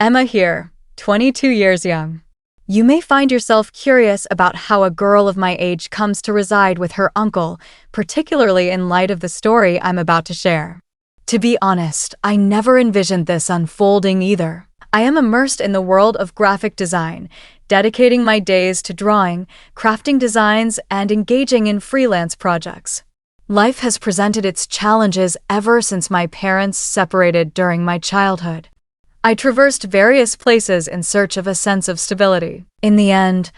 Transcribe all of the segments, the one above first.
Emma here, 22 years young. You may find yourself curious about how a girl of my age comes to reside with her uncle, particularly in light of the story I'm about to share. To be honest, I never envisioned this unfolding either. I am immersed in the world of graphic design, dedicating my days to drawing, crafting designs, and engaging in freelance projects. Life has presented its challenges ever since my parents separated during my childhood. I traversed various places in search of a sense of stability. In the end,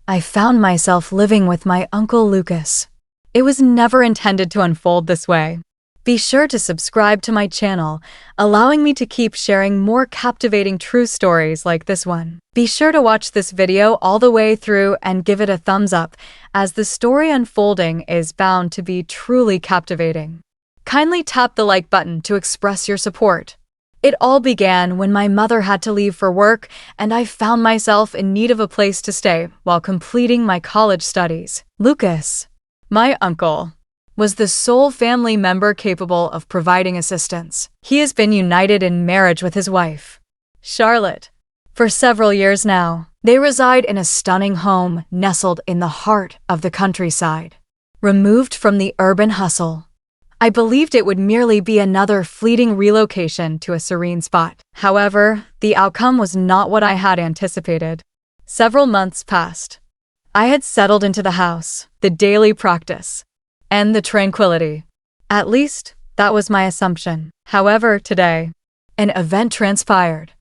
I found myself living with my Uncle Lucas. It was never intended to unfold this way. Be sure to subscribe to my channel, allowing me to keep sharing more captivating true stories like this one. Be sure to watch this video all the way through and give it a thumbs up, as the story unfolding is bound to be truly captivating. Kindly tap the like button to express your support. It all began when my mother had to leave for work, and I found myself in need of a place to stay while completing my college studies. Lucas, my uncle, was the sole family member capable of providing assistance. He has been united in marriage with his wife, Charlotte, for several years now. They reside in a stunning home nestled in the heart of the countryside, removed from the urban hustle. I believed it would merely be another fleeting relocation to a serene spot. However, the outcome was not what I had anticipated. Several months passed. I had settled into the house, the daily practice, and the tranquility. At least, that was my assumption. However, today, an event transpired.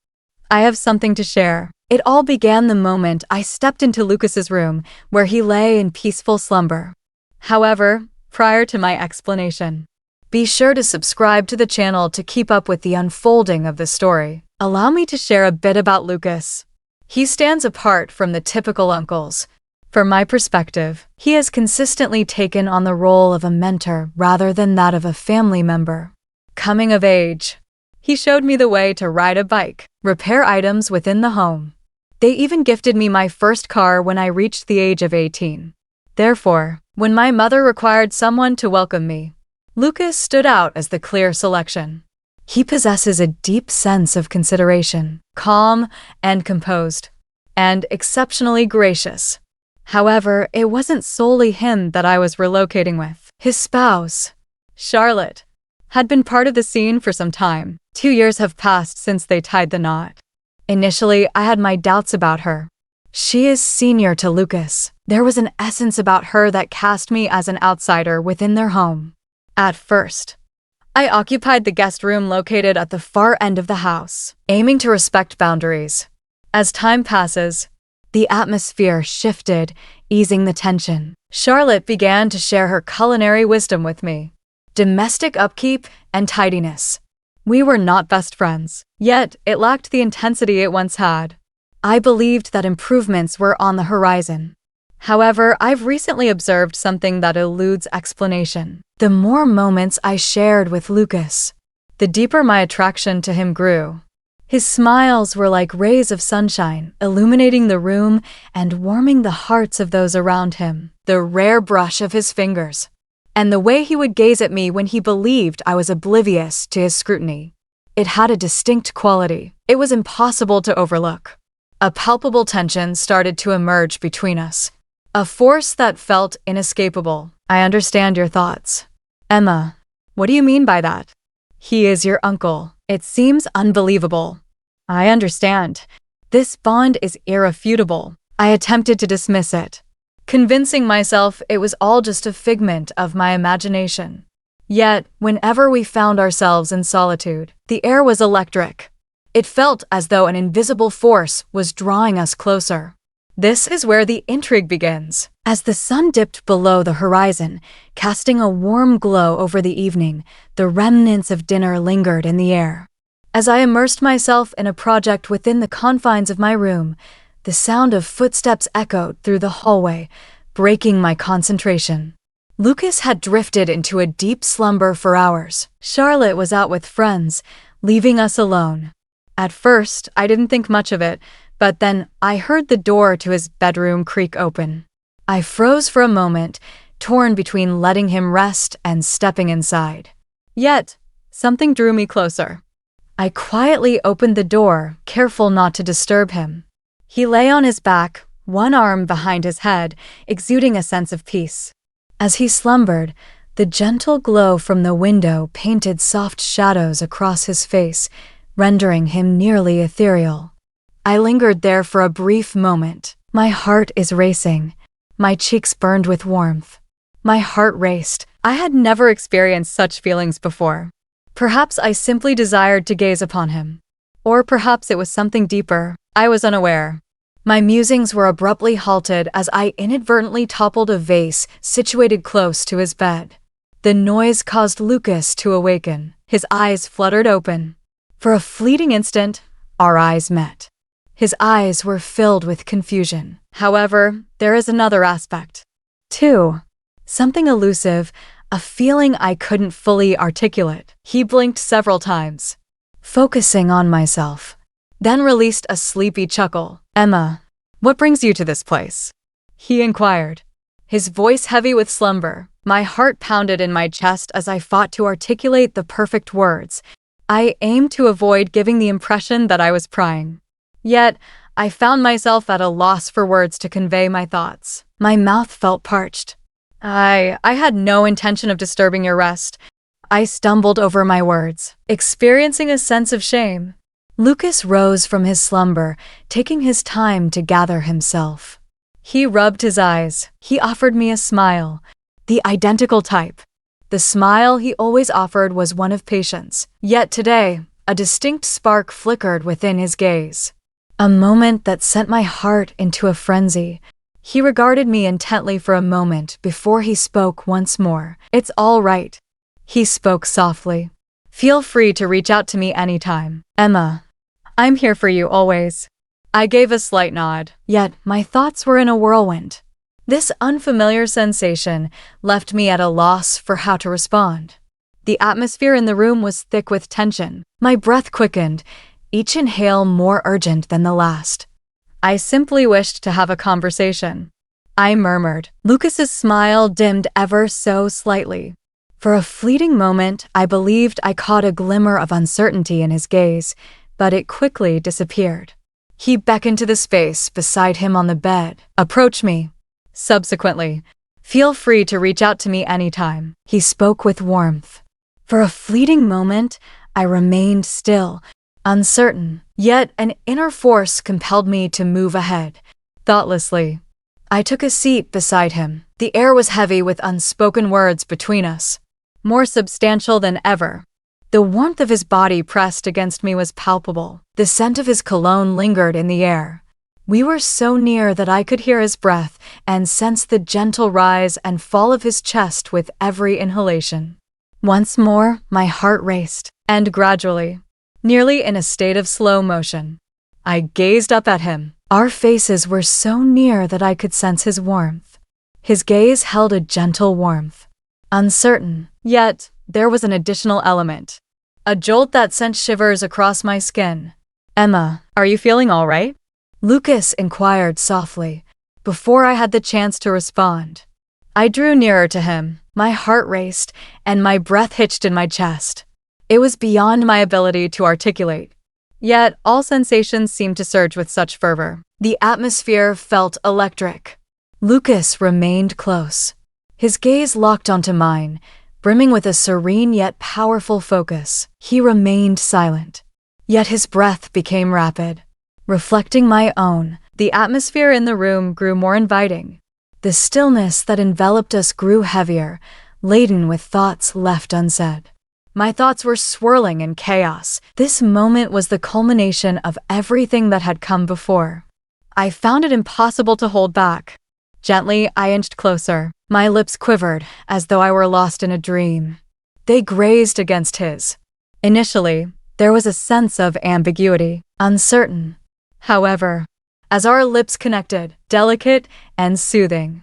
I have something to share. It all began the moment I stepped into Lucas's room, where he lay in peaceful slumber. However, prior to my explanation, be sure to subscribe to the channel to keep up with the unfolding of the story. Allow me to share a bit about Lucas. He stands apart from the typical uncles. From my perspective, he has consistently taken on the role of a mentor rather than that of a family member. Coming of age, he showed me the way to ride a bike, repair items within the home. They even gifted me my first car when I reached the age of 18. Therefore, when my mother required someone to welcome me, Lucas stood out as the clear selection. He possesses a deep sense of consideration, calm and composed, and exceptionally gracious. However, it wasn't solely him that I was relocating with. His spouse, Charlotte, had been part of the scene for some time. 2 years have passed since they tied the knot. Initially, I had my doubts about her. She is senior to Lucas. There was an essence about her that cast me as an outsider within their home. At first, I occupied the guest room located at the far end of the house, aiming to respect boundaries. As time passes, the atmosphere shifted, easing the tension. Charlotte began to share her culinary wisdom with me. Domestic upkeep and tidiness. We were not best friends, yet it lacked the intensity it once had. I believed that improvements were on the horizon. However, I've recently observed something that eludes explanation. The more moments I shared with Lucas, the deeper my attraction to him grew. His smiles were like rays of sunshine, illuminating the room and warming the hearts of those around him. The rare brush of his fingers, and the way he would gaze at me when he believed I was oblivious to his scrutiny. It had a distinct quality. It was impossible to overlook. A palpable tension started to emerge between us, a force that felt inescapable. I understand your thoughts. Emma, what do you mean by that? He is your uncle. It seems unbelievable. I understand. This bond is irrefutable. I attempted to dismiss it, convincing myself it was all just a figment of my imagination. Yet, whenever we found ourselves in solitude, the air was electric. It felt as though an invisible force was drawing us closer. This is where the intrigue begins. As the sun dipped below the horizon, casting a warm glow over the evening, the remnants of dinner lingered in the air. As I immersed myself in a project within the confines of my room, the sound of footsteps echoed through the hallway, breaking my concentration. Lucas had drifted into a deep slumber for hours. Charlotte was out with friends, leaving us alone. At first, I didn't think much of it, but then I heard the door to his bedroom creak open. I froze for a moment, torn between letting him rest and stepping inside. Yet, something drew me closer. I quietly opened the door, careful not to disturb him. He lay on his back, one arm behind his head, exuding a sense of peace. As he slumbered, the gentle glow from the window painted soft shadows across his face, rendering him nearly ethereal. I lingered there for a brief moment. My heart is racing. My cheeks burned with warmth. My heart raced. I had never experienced such feelings before. Perhaps I simply desired to gaze upon him. Or perhaps it was something deeper. I was unaware. My musings were abruptly halted as I inadvertently toppled a vase situated close to his bed. The noise caused Lucas to awaken. His eyes fluttered open. For a fleeting instant, our eyes met. His eyes were filled with confusion. However, there is another aspect. 2. Something elusive, a feeling I couldn't fully articulate. He blinked several times, focusing on myself, then released a sleepy chuckle. "Emma, what brings you to this place?" he inquired, his voice heavy with slumber. My heart pounded in my chest as I fought to articulate the perfect words. I aimed to avoid giving the impression that I was prying. Yet, I found myself at a loss for words to convey my thoughts. My mouth felt parched. I had no intention of disturbing your rest. I stumbled over my words, experiencing a sense of shame. Lucas rose from his slumber, taking his time to gather himself. He rubbed his eyes. He offered me a smile, the identical type. The smile he always offered was one of patience. Yet today, a distinct spark flickered within his gaze. A moment that sent my heart into a frenzy. He regarded me intently for a moment before he spoke once more. "It's all right," he spoke softly. "Feel free to reach out to me anytime. Emma, I'm here for you always." I gave a slight nod, yet my thoughts were in a whirlwind. This unfamiliar sensation left me at a loss for how to respond. The atmosphere in the room was thick with tension. My breath quickened, each inhale more urgent than the last. I simply wished to have a conversation. I murmured. Lucas's smile dimmed ever so slightly. For a fleeting moment, I believed I caught a glimmer of uncertainty in his gaze, but it quickly disappeared. He beckoned to the space beside him on the bed. "Approach me." Subsequently, "Feel free to reach out to me anytime." He spoke with warmth. For a fleeting moment, I remained still, uncertain, yet an inner force compelled me to move ahead. Thoughtlessly, I took a seat beside him. The air was heavy with unspoken words between us, more substantial than ever. The warmth of his body pressed against me was palpable. The scent of his cologne lingered in the air. We were so near that I could hear his breath and sense the gentle rise and fall of his chest with every inhalation. Once more, my heart raced, and gradually, nearly in a state of slow motion, I gazed up at him. Our faces were so near that I could sense his warmth. His gaze held a gentle warmth. Uncertain, yet there was an additional element. A jolt that sent shivers across my skin. "Emma, are you feeling all right?" Lucas inquired softly, before I had the chance to respond. I drew nearer to him. My heart raced, and my breath hitched in my chest. It was beyond my ability to articulate. Yet, all sensations seemed to surge with such fervor. The atmosphere felt electric. Lucas remained close. His gaze locked onto mine, brimming with a serene yet powerful focus. He remained silent. Yet his breath became rapid. Reflecting my own, the atmosphere in the room grew more inviting. The stillness that enveloped us grew heavier, laden with thoughts left unsaid. My thoughts were swirling in chaos. This moment was the culmination of everything that had come before. I found it impossible to hold back. Gently, I inched closer. My lips quivered, as though I were lost in a dream. They grazed against his. Initially, there was a sense of ambiguity, uncertain. However, as our lips connected, delicate and soothing,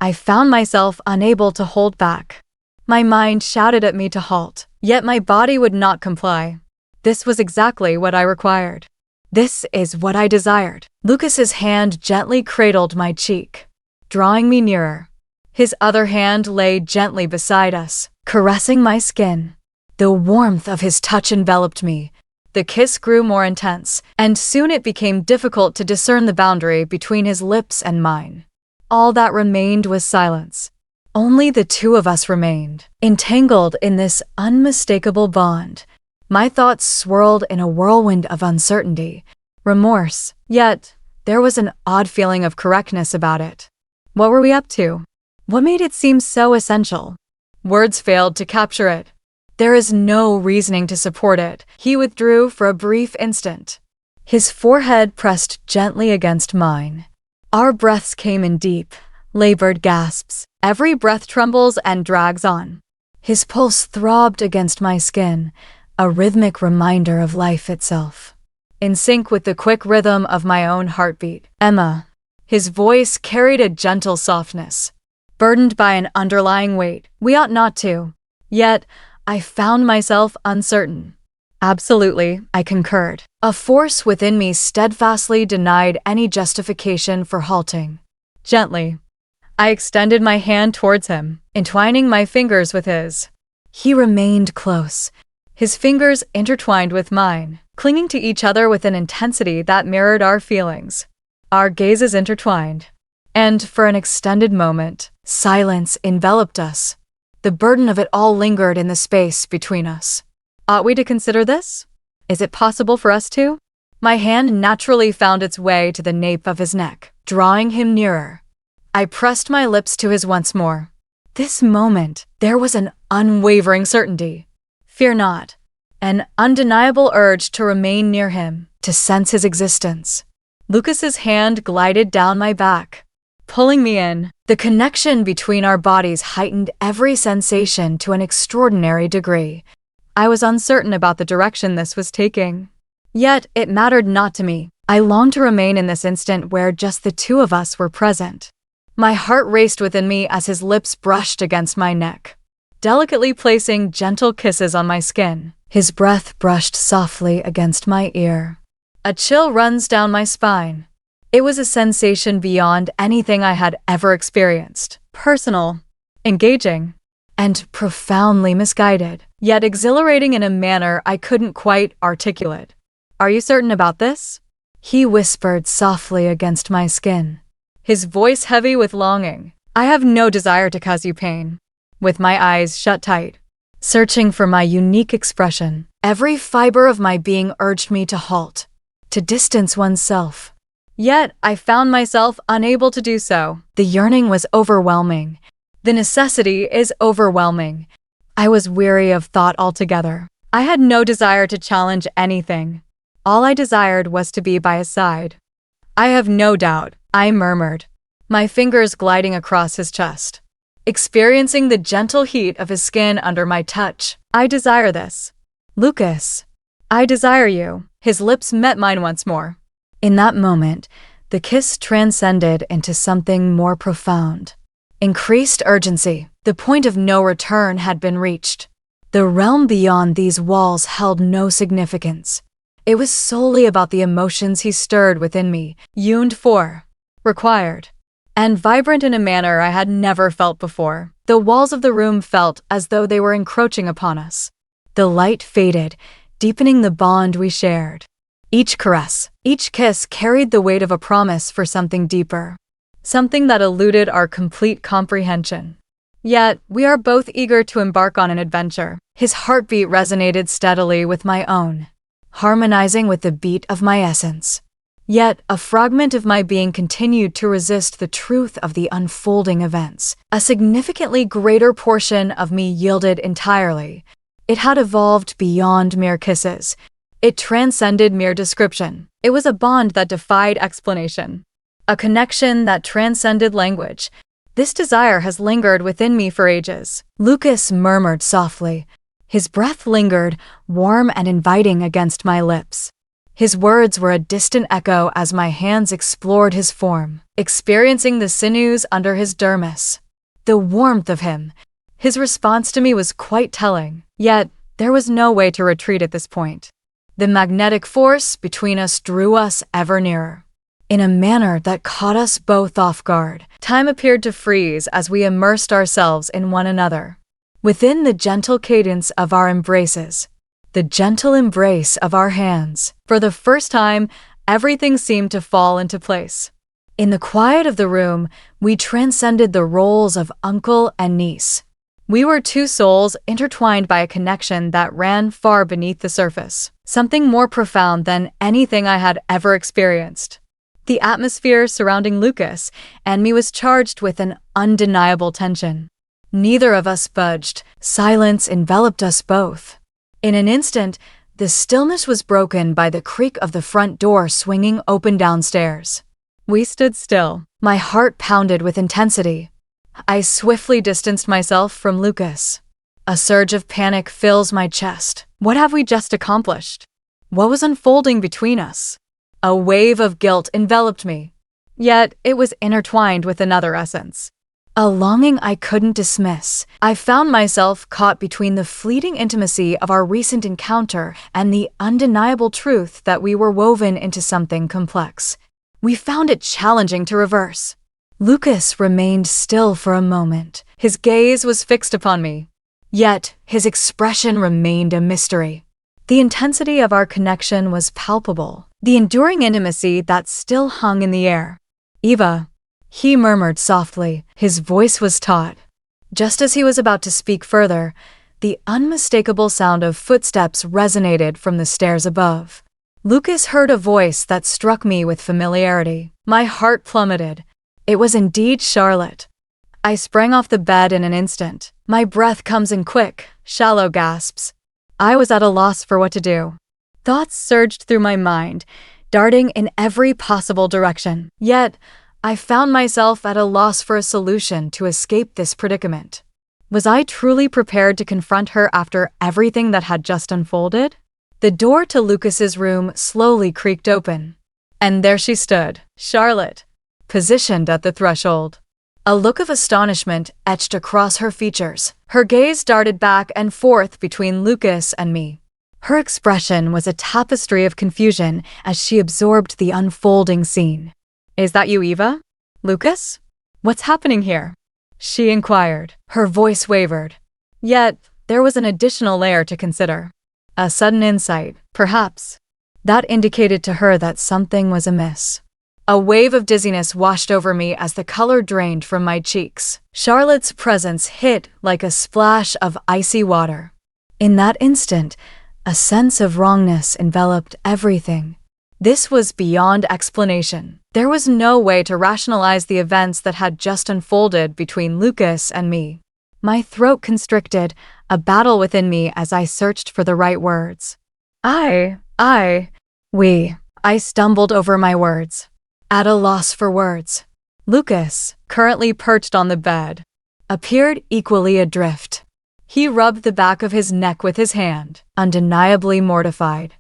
I found myself unable to hold back. My mind shouted at me to halt, yet my body would not comply. This was exactly what I required. This is what I desired. Lucas's hand gently cradled my cheek, drawing me nearer. His other hand lay gently beside us, caressing my skin. The warmth of his touch enveloped me, The kiss grew more intense, and soon it became difficult to discern the boundary between his lips and mine. All that remained was silence. Only the two of us remained, entangled in this unmistakable bond. My thoughts swirled in a whirlwind of uncertainty, remorse, yet there was an odd feeling of correctness about it. What were we up to? What made it seem so essential? Words failed to capture it. There is no reasoning to support it. He withdrew for a brief instant. His forehead pressed gently against mine. Our breaths came in deep, labored gasps. Every breath trembles and drags on. His pulse throbbed against my skin, a rhythmic reminder of life itself. In sync with the quick rhythm of my own heartbeat. Emma. His voice carried a gentle softness. Burdened by an underlying weight, we ought not to. Yet, I found myself uncertain. Absolutely, I concurred. A force within me steadfastly denied any justification for halting. Gently, I extended my hand towards him, entwining my fingers with his. He remained close, his fingers intertwined with mine, clinging to each other with an intensity that mirrored our feelings. Our gazes intertwined, and for an extended moment, silence enveloped us. The burden of it all lingered in the space between us. Ought we to consider this? Is it possible for us to? My hand naturally found its way to the nape of his neck, drawing him nearer. I pressed my lips to his once more. This moment, there was an unwavering certainty. Fear not. An undeniable urge to remain near him, to sense his existence. Lucas's hand glided down my back, pulling me in. The connection between our bodies heightened every sensation to an extraordinary degree. I was uncertain about the direction this was taking. Yet, it mattered not to me. I longed to remain in this instant where just the two of us were present. My heart raced within me as his lips brushed against my neck, delicately placing gentle kisses on my skin. His breath brushed softly against my ear. A chill runs down my spine. It was a sensation beyond anything I had ever experienced. Personal, engaging, and profoundly misguided, yet exhilarating in a manner I couldn't quite articulate. Are you certain about this? He whispered softly against my skin, his voice heavy with longing. I have no desire to cause you pain. With my eyes shut tight, searching for my unique expression, every fiber of my being urged me to halt, to distance oneself. Yet, I found myself unable to do so. The yearning was overwhelming. The necessity is overwhelming. I was weary of thought altogether. I had no desire to challenge anything. All I desired was to be by his side. I have no doubt, I murmured, my fingers gliding across his chest, experiencing the gentle heat of his skin under my touch. I desire this. Lucas, I desire you. His lips met mine once more. In that moment, the kiss transcended into something more profound. Increased urgency. The point of no return had been reached. The realm beyond these walls held no significance. It was solely about the emotions he stirred within me, yearned for, required, and vibrant in a manner I had never felt before. The walls of the room felt as though they were encroaching upon us. The light faded, deepening the bond we shared. Each caress, each kiss carried the weight of a promise for something deeper, something that eluded our complete comprehension. Yet, we are both eager to embark on an adventure. His heartbeat resonated steadily with my own, harmonizing with the beat of my essence. Yet, a fragment of my being continued to resist the truth of the unfolding events. A significantly greater portion of me yielded entirely. It had evolved beyond mere kisses. It transcended mere description. It was a bond that defied explanation, a connection that transcended language. This desire has lingered within me for ages. Lucas murmured softly. His breath lingered, warm and inviting against my lips. His words were a distant echo as my hands explored his form, experiencing the sinews under his dermis. The warmth of him. His response to me was quite telling, yet there was no way to retreat at this point. The magnetic force between us drew us ever nearer. In a manner that caught us both off guard, time appeared to freeze as we immersed ourselves in one another. Within the gentle cadence of our embraces, the gentle embrace of our hands. For the first time, everything seemed to fall into place. In the quiet of the room, we transcended the roles of uncle and niece. We were two souls intertwined by a connection that ran far beneath the surface, something more profound than anything I had ever experienced. The atmosphere surrounding Lucas and me was charged with an undeniable tension. Neither of us budged. Silence enveloped us both. In an instant, the stillness was broken by the creak of the front door swinging open downstairs. We stood still. My heart pounded with intensity. I swiftly distanced myself from Lucas. A surge of panic fills my chest. What have we just accomplished? What was unfolding between us? A wave of guilt enveloped me. Yet it was intertwined with another essence. A longing I couldn't dismiss. I found myself caught between the fleeting intimacy of our recent encounter and the undeniable truth that we were woven into something complex. We found it challenging to reverse. Lucas remained still for a moment. His gaze was fixed upon me. Yet his expression remained a mystery. The intensity of our connection was palpable, the enduring intimacy that still hung in the air. "Eva," he murmured softly. His voice was taut. Just as he was about to speak further, the unmistakable sound of footsteps resonated from the stairs above. Lucas heard a voice that struck me with familiarity. My heart plummeted. It was indeed Charlotte. I sprang off the bed in an instant. My breath comes in quick, shallow gasps. I was at a loss for what to do. Thoughts surged through my mind, darting in every possible direction. Yet, I found myself at a loss for a solution to escape this predicament. Was I truly prepared to confront her after everything that had just unfolded? The door to Lucas's room slowly creaked open. And there she stood, Charlotte, positioned at the threshold. A look of astonishment etched across her features. Her gaze darted back and forth between Lucas and me. Her expression was a tapestry of confusion as she absorbed the unfolding scene. "Is that you, Eva? Lucas? What's happening here?" she inquired. Her voice wavered. Yet, there was an additional layer to consider. A sudden insight, perhaps, that indicated to her that something was amiss. A wave of dizziness washed over me as the color drained from my cheeks. Charlotte's presence hit like a splash of icy water. In that instant, a sense of wrongness enveloped everything. This was beyond explanation. There was no way to rationalize the events that had just unfolded between Lucas and me. My throat constricted, a battle within me as I searched for the right words. I stumbled over my words. At a loss for words. Lucas, currently perched on the bed, appeared equally adrift. He rubbed the back of his neck with his hand, undeniably mortified.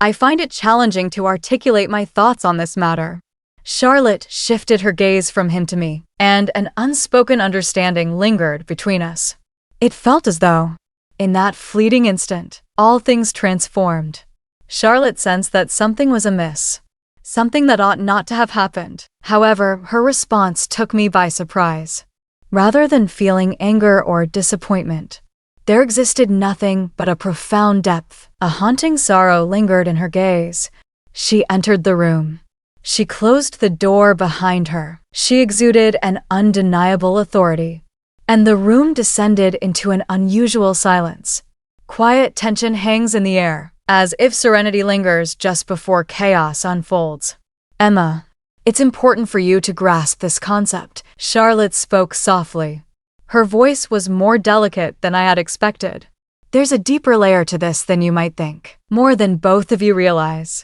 I find it challenging to articulate my thoughts on this matter. Charlotte shifted her gaze from him to me, and an unspoken understanding lingered between us. It felt as though, in that fleeting instant, all things transformed. Charlotte sensed that something was amiss. Something that ought not to have happened. However, her response took me by surprise. Rather than feeling anger or disappointment, there existed nothing but a profound depth. A haunting sorrow lingered in her gaze. She entered the room. She closed the door behind her. She exuded an undeniable authority. And the room descended into an unusual silence. Quiet tension hangs in the air, as if serenity lingers just before chaos unfolds. "Emma, it's important for you to grasp this concept," Charlotte spoke softly. Her voice was more delicate than I had expected. "There's a deeper layer to this than you might think, more than both of you realize."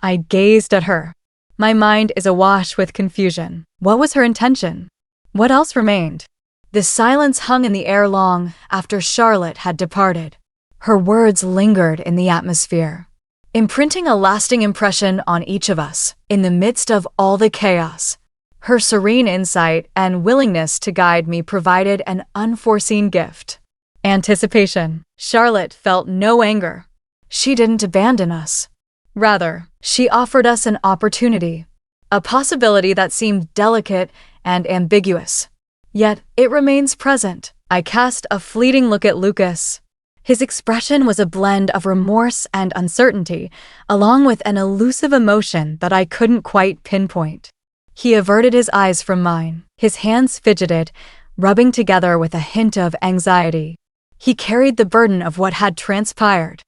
I gazed at her. My mind is awash with confusion. What was her intention? What else remained? The silence hung in the air long after Charlotte had departed. Her words lingered in the atmosphere, imprinting a lasting impression on each of us. In the midst of all the chaos, her serene insight and willingness to guide me provided an unforeseen gift. Anticipation. Charlotte felt no anger. She didn't abandon us. Rather, she offered us an opportunity, a possibility that seemed delicate and ambiguous. Yet, it remains present. I cast a fleeting look at Lucas. His expression was a blend of remorse and uncertainty, along with an elusive emotion that I couldn't quite pinpoint. He averted his eyes from mine. His hands fidgeted, rubbing together with a hint of anxiety. He carried the burden of what had transpired.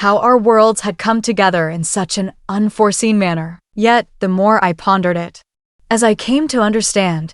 How our worlds had come together in such an unforeseen manner. Yet, the more I pondered it, as I came to understand,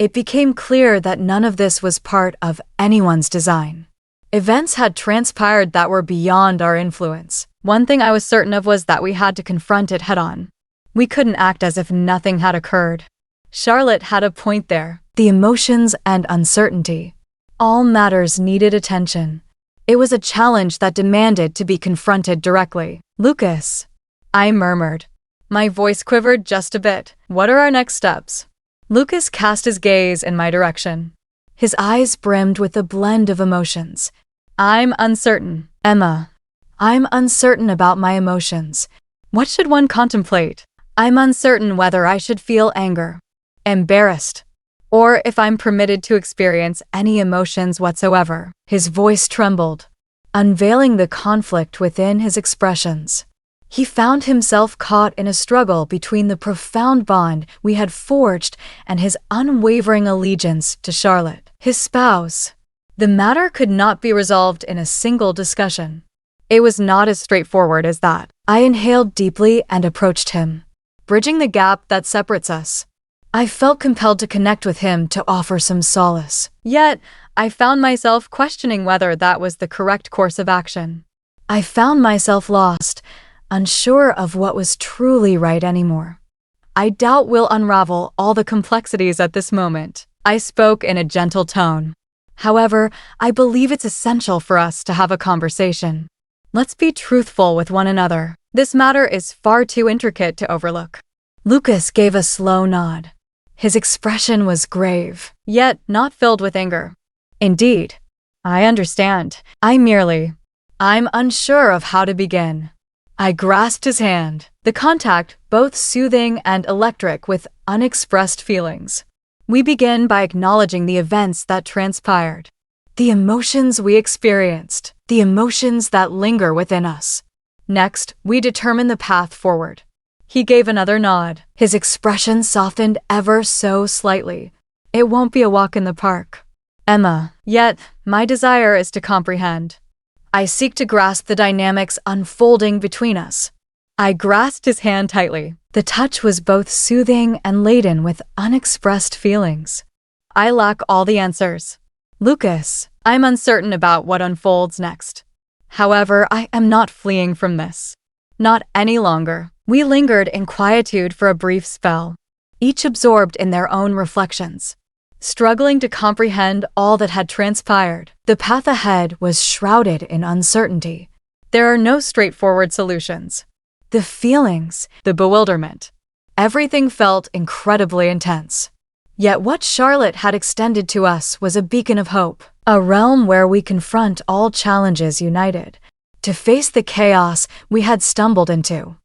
it became clear that none of this was part of anyone's design. Events had transpired that were beyond our influence. One thing I was certain of was that we had to confront it head-on. We couldn't act as if nothing had occurred. Charlotte had a point there. The emotions and uncertainty. All matters needed attention. It was a challenge that demanded to be confronted directly. "Lucas," I murmured. My voice quivered just a bit. "What are our next steps?" Lucas cast his gaze in my direction. His eyes brimmed with a blend of emotions. "I'm uncertain, Emma. I'm uncertain about my emotions. What should one contemplate? I'm uncertain whether I should feel anger, embarrassed, or if I'm permitted to experience any emotions whatsoever." His voice trembled, unveiling the conflict within his expressions. He found himself caught in a struggle between the profound bond we had forged and his unwavering allegiance to Charlotte, his spouse. The matter could not be resolved in a single discussion. It was not as straightforward as that. I inhaled deeply and approached him, bridging the gap that separates us. I felt compelled to connect with him to offer some solace. Yet, I found myself questioning whether that was the correct course of action. I found myself lost, unsure of what was truly right anymore. "I doubt we'll unravel all the complexities at this moment," I spoke in a gentle tone. "However, I believe it's essential for us to have a conversation. Let's be truthful with one another. This matter is far too intricate to overlook." Lucas gave a slow nod. His expression was grave, yet not filled with anger. "Indeed, I understand. I'm unsure of how to begin." I grasped his hand, the contact both soothing and electric with unexpressed feelings. We begin by acknowledging the events that transpired, the emotions we experienced, the emotions that linger within us. Next, we determine the path forward. He gave another nod. His expression softened ever so slightly. "It won't be a walk in the park, Emma. Yet, my desire is to comprehend. I seek to grasp the dynamics unfolding between us." I grasped his hand tightly. The touch was both soothing and laden with unexpressed feelings. "I lack all the answers, Lucas. I'm uncertain about what unfolds next. However, I am not fleeing from this. Not any longer." We lingered in quietude for a brief spell, each absorbed in their own reflections, struggling to comprehend all that had transpired. The path ahead was shrouded in uncertainty. There are no straightforward solutions. The feelings, the bewilderment, everything felt incredibly intense. Yet what Charlotte had extended to us was a beacon of hope, a realm where we confront all challenges united, to face the chaos we had stumbled into.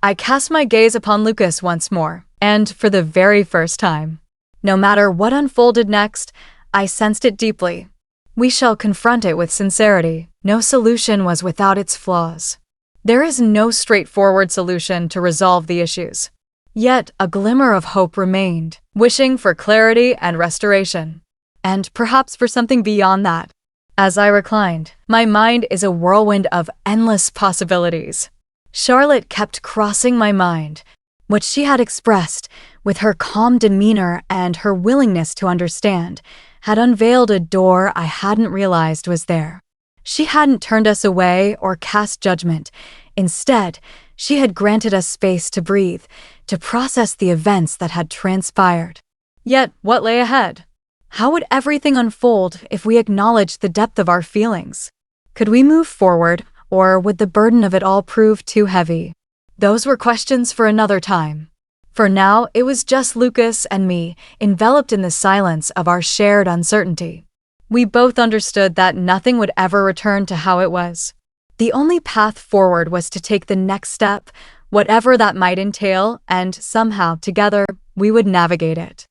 I cast my gaze upon Lucas once more, and for the very first time, no matter what unfolded next, I sensed it deeply. We shall confront it with sincerity. No solution was without its flaws. There is no straightforward solution to resolve the issues. Yet a glimmer of hope remained, wishing for clarity and restoration, and perhaps for something beyond that. As I reclined, my mind is a whirlwind of endless possibilities. Charlotte kept crossing my mind. What she had expressed, with her calm demeanor and her willingness to understand, had unveiled a door I hadn't realized was there. She hadn't turned us away or cast judgment. Instead, she had granted us space to breathe, to process the events that had transpired. Yet, what lay ahead? How would everything unfold if we acknowledged the depth of our feelings? Could we move forward, or would the burden of it all prove too heavy? Those were questions for another time. For now, it was just Lucas and me, enveloped in the silence of our shared uncertainty. We both understood that nothing would ever return to how it was. The only path forward was to take the next step, whatever that might entail, and somehow, together, we would navigate it.